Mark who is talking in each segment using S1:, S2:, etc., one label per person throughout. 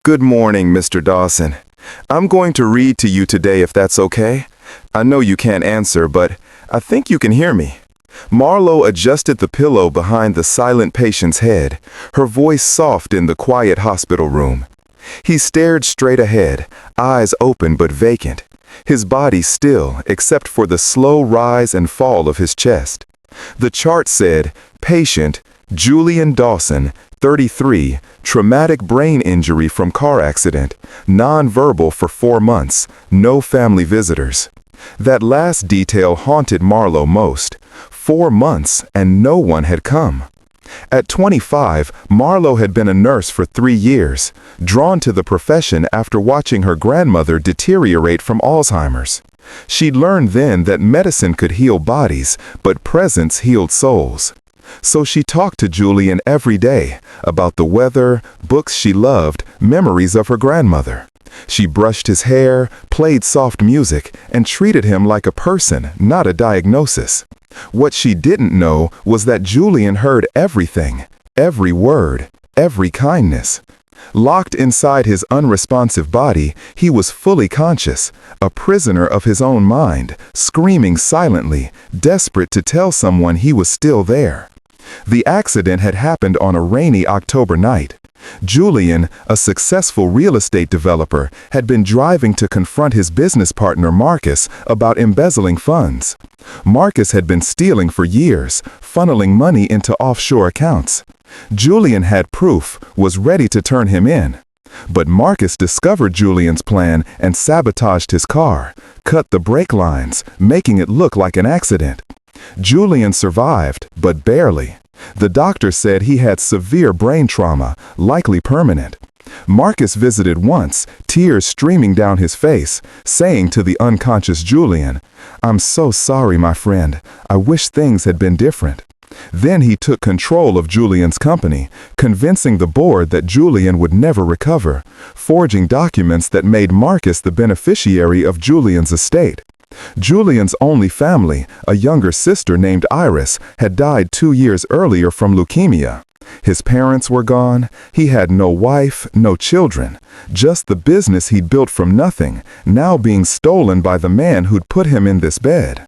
S1: Good morning, Mr. Dawson. I'm going to read to you today if that's okay. I know you can't answer, but I think you can hear me. Marlo adjusted the pillow behind the silent patient's head, her voice soft in the quiet hospital room. He stared straight ahead, eyes open but vacant, his body still except for the slow rise and fall of his chest. The chart said, Patient, Julian Dawson, 33, traumatic brain injury from car accident, non-verbal for 4 months, no family visitors. That last detail haunted Marlo most. 4 months and no one had come. At 25, Marlo had been a nurse for 3 years, drawn to the profession after watching her grandmother deteriorate from Alzheimer's. She'd learned then that medicine could heal bodies, but presence healed souls. So she talked to Julian every day about the weather, books she loved, memories of her grandmother. She brushed his hair, played soft music, and treated him like a person, not a diagnosis. What she didn't know was that Julian heard everything, every word, every kindness. Locked inside his unresponsive body, he was fully conscious, a prisoner of his own mind, screaming silently, desperate to tell someone he was still there. The accident had happened on a rainy October night. Julian, a successful real estate developer, had been driving to confront his business partner Marcus about embezzling funds. Marcus had been stealing for years, funneling money into offshore accounts. Julian had proof, was ready to turn him in. But Marcus discovered Julian's plan and sabotaged his car, cut the brake lines, making it look like an accident. Julian survived, but barely. The doctor said he had severe brain trauma, likely permanent. Marcus visited once, tears streaming down his face, saying to the unconscious Julian, "I'm so sorry, my friend. I wish things had been different." Then he took control of Julian's company, convincing the board that Julian would never recover, forging documents that made Marcus the beneficiary of Julian's estate. Julian's only family, a younger sister named Iris, had died 2 years earlier from leukemia. His parents were gone. He had no wife, no children, just the business he'd built from nothing, now being stolen by the man who'd put him in this bed.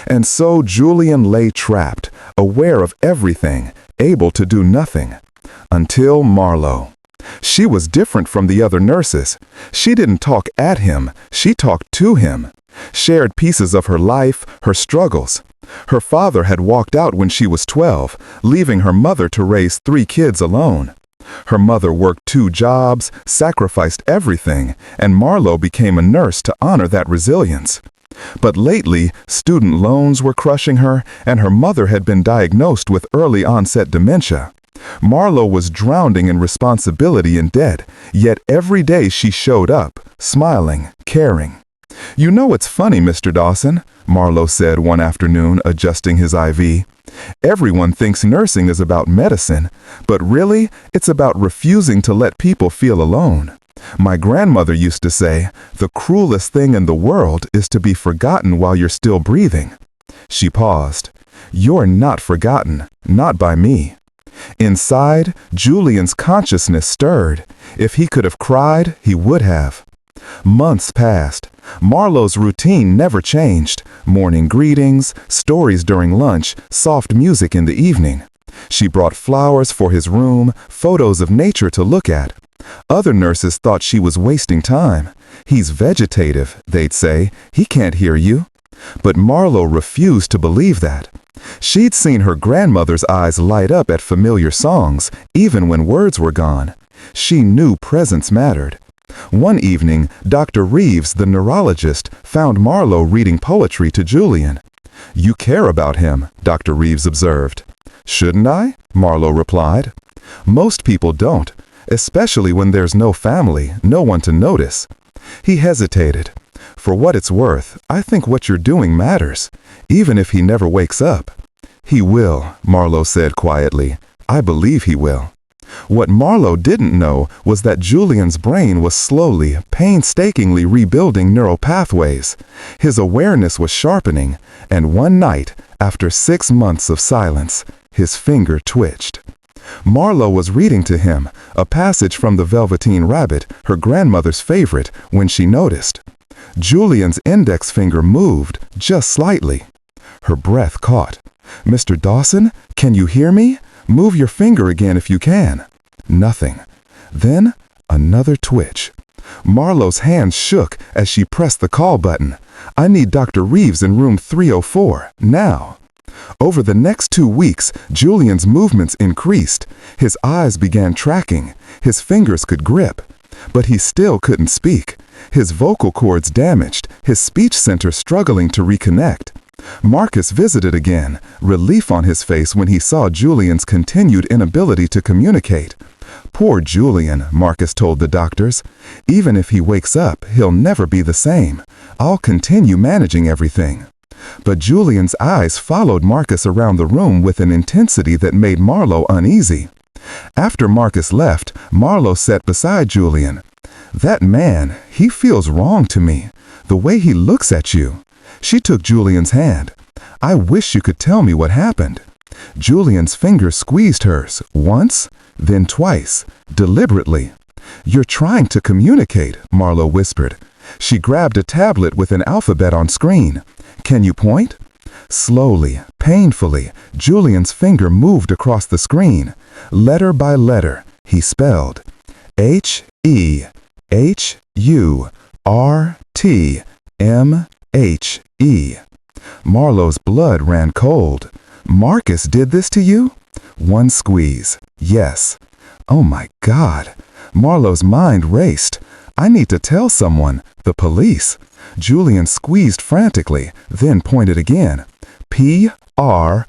S1: And so Julian lay trapped, aware of everything, able to do nothing. Until Marlo. She was different from the other nurses. She didn't talk at him, she talked to him. Shared pieces of her life, her struggles. Her father had walked out when she was 12, leaving her mother to raise 3 kids alone. Her mother worked 2 jobs, sacrificed everything, and Marlo became a nurse to honor that resilience. But lately, student loans were crushing her, and her mother had been diagnosed with early onset dementia. Marlo was drowning in responsibility and debt, yet every day she showed up, smiling, caring. "You know it's funny, Mr. Dawson," Marlo said one afternoon, adjusting his IV. "Everyone thinks nursing is about medicine, but really, it's about refusing to let people feel alone. My grandmother used to say, the cruelest thing in the world is to be forgotten while you're still breathing." She paused. "You're not forgotten, not by me." Inside, Julian's consciousness stirred. If he could have cried, he would have. Months passed. Marlo's routine never changed. Morning greetings, stories during lunch, soft music in the evening. She brought flowers for his room, photos of nature to look at. Other nurses thought she was wasting time. "He's vegetative," they'd say. "He can't hear you." But Marlo refused to believe that. She'd seen her grandmother's eyes light up at familiar songs, even when words were gone. She knew presence mattered. One evening, Dr. Reeves, the neurologist, found Marlo reading poetry to Julian. "You care about him," Dr. Reeves observed. "Shouldn't I?" Marlo replied. "Most people don't, especially when there's no family, no one to notice." He hesitated. "For what it's worth, I think what you're doing matters, even if he never wakes up." "He will," Marlo said quietly. "I believe he will." What Marlo didn't know was that Julian's brain was slowly, painstakingly rebuilding neural pathways. His awareness was sharpening, and one night, after 6 months of silence, his finger twitched. Marlowe was reading to him, a passage from The Velveteen Rabbit, her grandmother's favorite, when she noticed. Julian's index finger moved, just slightly. Her breath caught. "Mr. Dawson, can you hear me? Move your finger again if you can." Nothing. Then, another twitch. Marlowe's hands shook as she pressed the call button. "I need Dr. Reeves in room 304, now." Over the next 2 weeks, Julian's movements increased. His eyes began tracking. His fingers could grip. But he still couldn't speak. His vocal cords damaged, his speech center struggling to reconnect. Marcus visited again, relief on his face when he saw Julian's continued inability to communicate. "Poor Julian," Marcus told the doctors. "Even if he wakes up, he'll never be the same. I'll continue managing everything." But Julian's eyes followed Marcus around the room with an intensity that made Marlowe uneasy. After Marcus left, Marlowe sat beside Julian. "That man, he feels wrong to me. The way he looks at you." She took Julian's hand. "I wish you could tell me what happened." Julian's fingers squeezed hers, once, then twice, deliberately. "You're trying to communicate," Marlowe whispered. She grabbed a tablet with an alphabet on screen. "Can you point?" Slowly, painfully, Julian's finger moved across the screen. Letter by letter, he spelled HEHURTMHE. Marlowe's blood ran cold. "Marcus did this to you?" One squeeze. "Yes." "Oh my God." Marlowe's mind raced. "I need to tell someone, the police." Julian squeezed frantically, then pointed again. PROOFINSAF.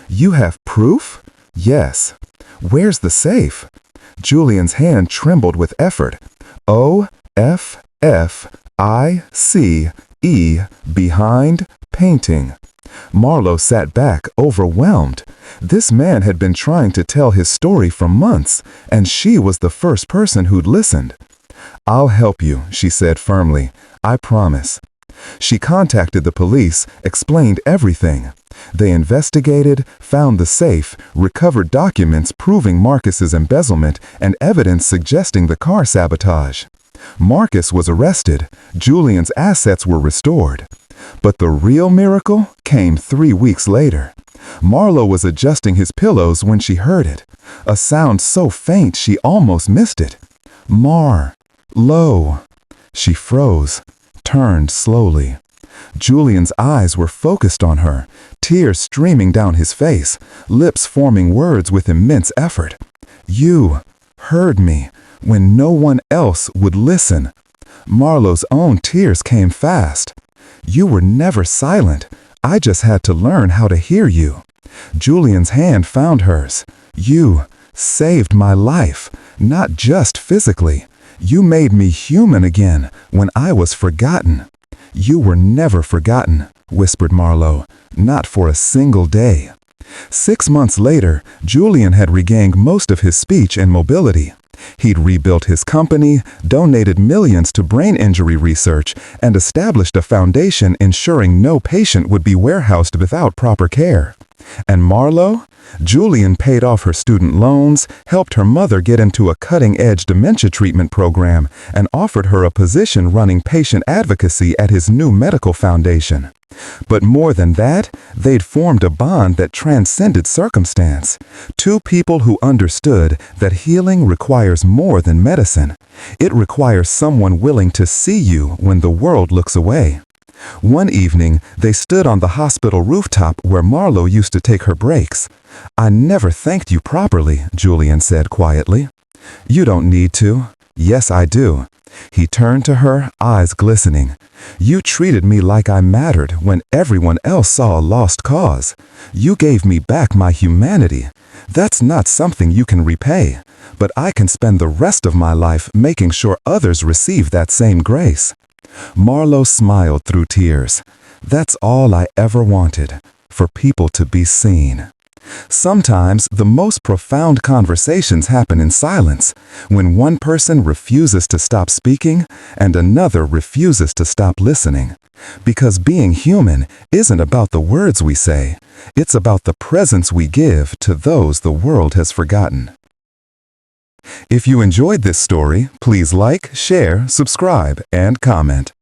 S1: "You have proof?" "Yes." "Where's the safe?" Julian's hand trembled with effort. OFFICE, behind, painting. Marlowe sat back, overwhelmed. This man had been trying to tell his story for months, and she was the first person who'd listened. "I'll help you," she said firmly. "I promise." She contacted the police, explained everything. They investigated, found the safe, recovered documents proving Marcus's embezzlement, and evidence suggesting the car sabotage. Marcus was arrested. Julian's assets were restored. But the real miracle came 3 weeks later. Marlowe was adjusting his pillows when she heard it. A sound so faint she almost missed it. "Low." She froze, turned slowly. Julian's eyes were focused on her, tears streaming down his face, lips forming words with immense effort. "You heard me when no one else would listen." Marlowe's own tears came fast. "You were never silent. I just had to learn how to hear you." Julian's hand found hers. "You saved my life, not just physically. You made me human again when I was forgotten." "You were never forgotten," whispered Marlowe, "not for a single day." 6 months later, Julian had regained most of his speech and mobility. He'd rebuilt his company, donated millions to brain injury research, and established a foundation ensuring no patient would be warehoused without proper care. And Marlowe? Julian paid off her student loans, helped her mother get into a cutting-edge dementia treatment program, and offered her a position running patient advocacy at his new medical foundation. But more than that, they'd formed a bond that transcended circumstance. Two people who understood that healing requires more than medicine. It requires someone willing to see you when the world looks away. One evening, they stood on the hospital rooftop where Marlowe used to take her breaks. "I never thanked you properly," Julian said quietly. "You don't need to." "Yes, I do." He turned to her, eyes glistening. "You treated me like I mattered when everyone else saw a lost cause. You gave me back my humanity. That's not something you can repay, but I can spend the rest of my life making sure others receive that same grace." Marlowe smiled through tears. "That's all I ever wanted, for people to be seen." Sometimes the most profound conversations happen in silence, when one person refuses to stop speaking and another refuses to stop listening. Because being human isn't about the words we say, it's about the presence we give to those the world has forgotten. If you enjoyed this story, please like, share, subscribe, and comment.